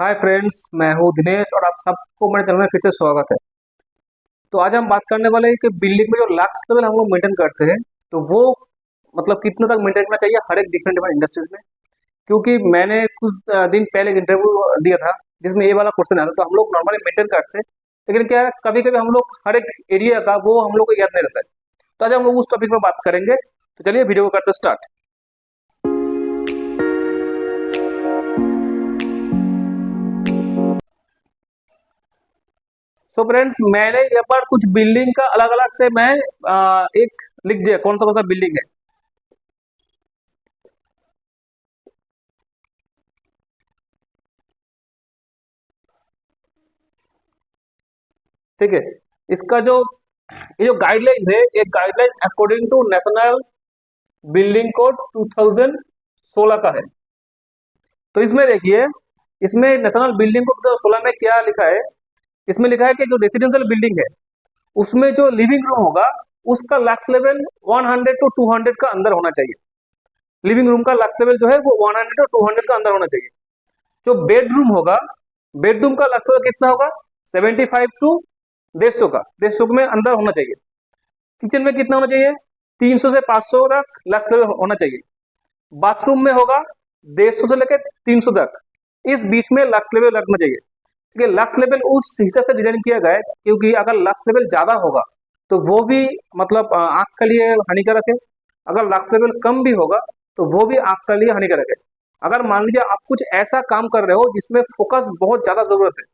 Hi friends, मैं हूँ दिनेश और आप सबको मेरे चैनल में फिर से स्वागत है। तो आज हम बात करने वाले हैं कि बिल्डिंग में जो लक्स लेवल हम लोग मेंटेन करते हैं, तो वो मतलब कितना तक मेंटेन करना चाहिए हर एक डिफरेंट डिफरेंट इंडस्ट्रीज में। क्योंकि मैंने कुछ दिन पहले एक इंटरव्यू दिया था जिसमें ये वाला क्वेश्चन आया था। तो हम लोग नॉर्मली मेंटेन करते हैं, लेकिन क्या है कभी कभी हम लोग हर एक एरिया का वो हम लोग को याद नहीं रहता है। तो आज हम लोग उस टॉपिक पर बात करेंगे। तो चलिए वीडियो को करते स्टार्ट। सो फ्रेंड्स, मैंने यहाँ पर कुछ बिल्डिंग का अलग अलग से मैं एक लिख दिया कौन सा बिल्डिंग है। ठीक है, इसका जो ये जो गाइडलाइन है, ये guideline according to national building code 2016 का है। तो इसमें देखिए, इसमें नेशनल बिल्डिंग कोड 2016 में क्या लिखा है। इसमें लिखा है कि जो रेसिडेंशियल बिल्डिंग है उसमें जो लिविंग रूम होगा उसका लक्स लेवल 100 टू 200 का अंदर होना चाहिए। लिविंग रूम का लक्स लेवल जो है वो 100 टू 200 का अंदर होना चाहिए। जो बेडरूम होगा, बेडरूम का लक्स लेवल कितना होगा, 75 टू 150 का, 150 में अंदर होना चाहिए। किचन में कितना होना चाहिए, 300 से 500 तक लक्स लेवल होना चाहिए। बाथरूम में होगा 150 से लेकर 300 तक, इस बीच में लक्स लेवल रखना चाहिए। क्योंकि लक्स लेवल उस हिसाब से डिजाइन किया गया है, क्योंकि अगर लक्स लेवल ज्यादा होगा तो वो भी मतलब आंख के लिए हानिकारक है। अगर लक्स लेवल कम भी होगा तो वो भी आंख के लिए हानिकारक है। अगर मान लीजिए आप कुछ ऐसा काम कर रहे हो जिसमें फोकस बहुत ज्यादा जरूरत है,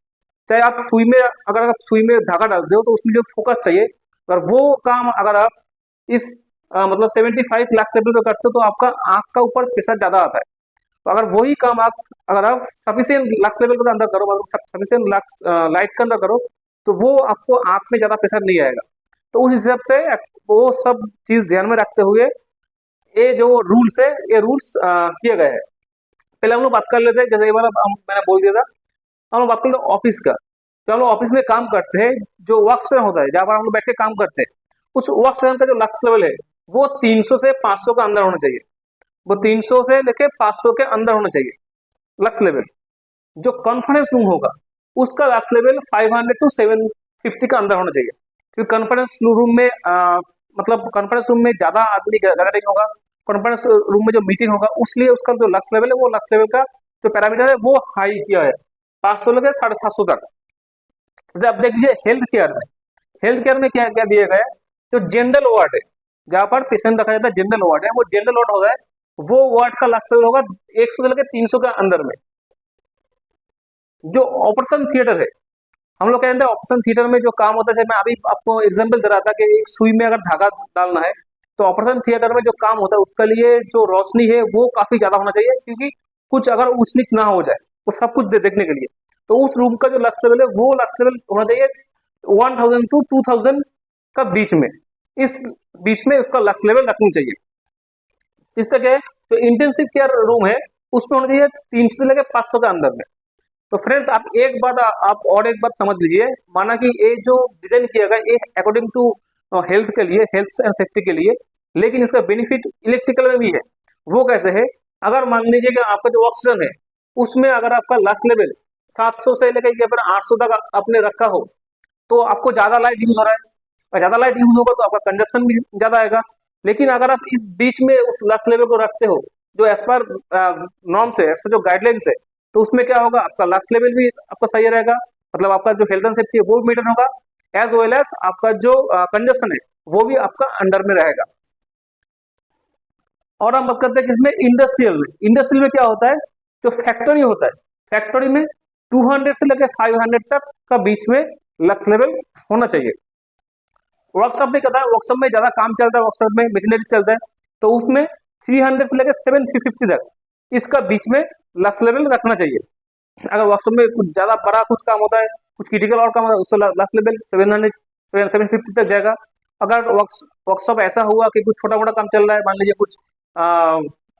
चाहे आप सुई में, अगर आप सुई में धागा डालते हो तो उसमें जो फोकस चाहिए, अगर वो काम अगर आप इस मतलब 75 लाख लेवल पे करते हो तो आपका आंख का ऊपर प्रेशर ज्यादा आता है। तो अगर वही काम आप अगर आप सफिशियंट लक्स लेवल के अंदर करो, मतलब सफिशियंट लक्स लाइट के अंदर करो, तो वो आपको आंख में ज्यादा प्रेशर नहीं आएगा। तो उस हिसाब से वो सब चीज ध्यान में रखते हुए ये जो रूल्स है, ये रूल्स किए गए हैं। पहले हम लोग बात कर लेते हैं, जैसे ये वाला मैंने बोल दिया था। हम लोग बात कर लेते हैं ऑफिस का। जो हम लोग ऑफिस में काम करते हैं, जो वर्क स्टेशन होता है जहाँ पर हम लोग बैठ के काम करते हैं, उस वर्क स्टेशन का जो लक्स लेवल है वो 300 से 500 का अंदर होना चाहिए। वो 300 से लेके 500 के अंदर होना चाहिए लक्स लेवल। जो कॉन्फ्रेंस रूम होगा उसका लक्स लेवल 500 टू 750 का अंदर होना चाहिए। क्योंकि कॉन्फ्रेंस रूम में मतलब कॉन्फ्रेंस रूम में ज्यादा आदमी गैदरिंग होगा। कॉन्फ्रेंस रूम में जो मीटिंग होगा उसलिए उसका जो लक्स लेवल है वो लक्स लेवल का जो पैरामीटर है वो हाई किया है, 500 लेके 750 तक। जैसे आप देख लीजिए हेल्थ केयर में, हेल्थ केयर में क्या क्या दिया गया है। जो जनरल वार्ड है, जहाँ पर पेशेंट रखा जाता है, जनरल वार्ड है, वो जनरल वार्ड होगा, वो वार्ड का लक्स लेवल होगा 100 से लेकर 300 के अंदर में। जो ऑपरेशन थिएटर है, हम लोग कहते हैं ऑपरेशन थिएटर में जो काम होता है, जैसे मैं अभी आपको एग्जांपल दे रहा था कि एक सुई में अगर धागा डालना है, तो ऑपरेशन थिएटर में जो काम होता है उसके लिए जो रोशनी है वो काफी ज्यादा होना चाहिए, क्योंकि कुछ अगर ऊंच नीच ना हो जाए वो सब कुछ देखने के लिए। तो उस रूम का जो लक्स लेवल है वो लक्स लेवल होना चाहिए 1000 टू 2000 का बीच में। इस बीच में उसका लक्स लेवल रखनी चाहिए। इस तरह के जो इंटेंसिव केयर रूम है उसमें होना चाहिए 300 से लेकर 500 के अंदर में। तो फ्रेंड्स, आप एक बात आप और एक बात समझ लीजिए। माना कि ये जो डिजाइन किया गया ये अकॉर्डिंग टू हेल्थ के लिए, हेल्थ एंड सेफ्टी के लिए, लेकिन इसका बेनिफिट इलेक्ट्रिकल में भी है। वो कैसे है, अगर मान लीजिए कि आपका जो ऑक्सीजन है उसमें अगर आपका लक्स लेवल 700 से लेकर के फिर 800 तक आपने रखा हो, तो आपको ज्यादा लाइट यूज हो रहा है, और ज्यादा लाइट यूज होगा तो आपका कंजप्शन भी ज्यादा आएगा। लेकिन अगर आप इस बीच में उस लक्स लेवल को रखते हो जो एज पर नॉर्म्स है, एज पर जो गाइडलाइंस है, तो उसमें क्या होगा, आपका लक्स लेवल भी आपका सही रहेगा, मतलब आपका जो हेल्थ एंड सेफ्टी है वो भी मेंटेन होगा, एज वेल एज आपका जो कंजप्शन है वो भी आपका अंडर में रहेगा। और हम बात करते हैं किसमें, इंडस्ट्रियल में। इंडस्ट्रियल में क्या होता है, जो फैक्ट्री होता है, फैक्ट्री में 200 से लेकर 500 तक का बीच में लक्स लेवल होना चाहिए। वर्कशॉप में क्या था, वर्कशॉप में ज्यादा काम चलता है, वर्कशॉप में मशीनरी चलता है, तो उसमें 300 से लेकर 750 तक इसका बीच में लक्स लेवल रखना चाहिए। अगर वर्कशॉप में कुछ ज्यादा बड़ा कुछ काम होता है, कुछ क्रिटिकल और काम होता है, उसका लक्स लेवल 700 750 तक जाएगा। अगर वर्कशॉप ऐसा हुआ कि कुछ छोटा मोटा काम चल रहा है, मान लीजिए कुछ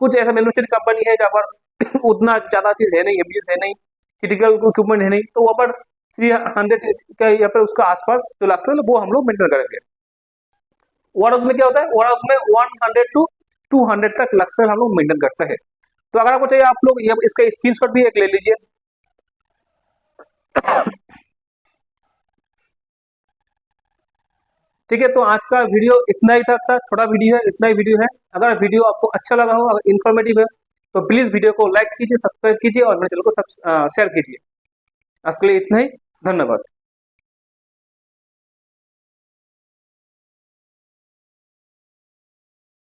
कुछ ऐसा मैन्युफैक्चरिंग कंपनी है जहाँ पर उतना ज्यादा चीज है नहीं, एमबीएस है नहीं, क्रिटिकल इक्विपमेंट है नहीं, तो वहाँ पर 300 का या फिर उसका आसपास जो लक्स लेवल वो हम लोग मेंटेन करेंगे। ओवर हाउस में क्या होता है, ओवर हाउस में 100 टू 200 तक लक्स लेवल हम लोग मेंटेन करते हैं। तो अगर आपको चाहिए आप लोग ये इसका स्क्रीनशॉट भी एक ले लीजिए। ठीक है, तो आज का वीडियो इतना ही था, छोटा वीडियो है, इतना ही वीडियो है। अगर वीडियो आपको अच्छा लगा हो, अगर इन्फॉर्मेटिव है, तो प्लीज वीडियो को लाइक कीजिए, सब्सक्राइब कीजिए और मेरे चैनल को शेयर कीजिए। आज के लिए इतना ही, धन्यवाद।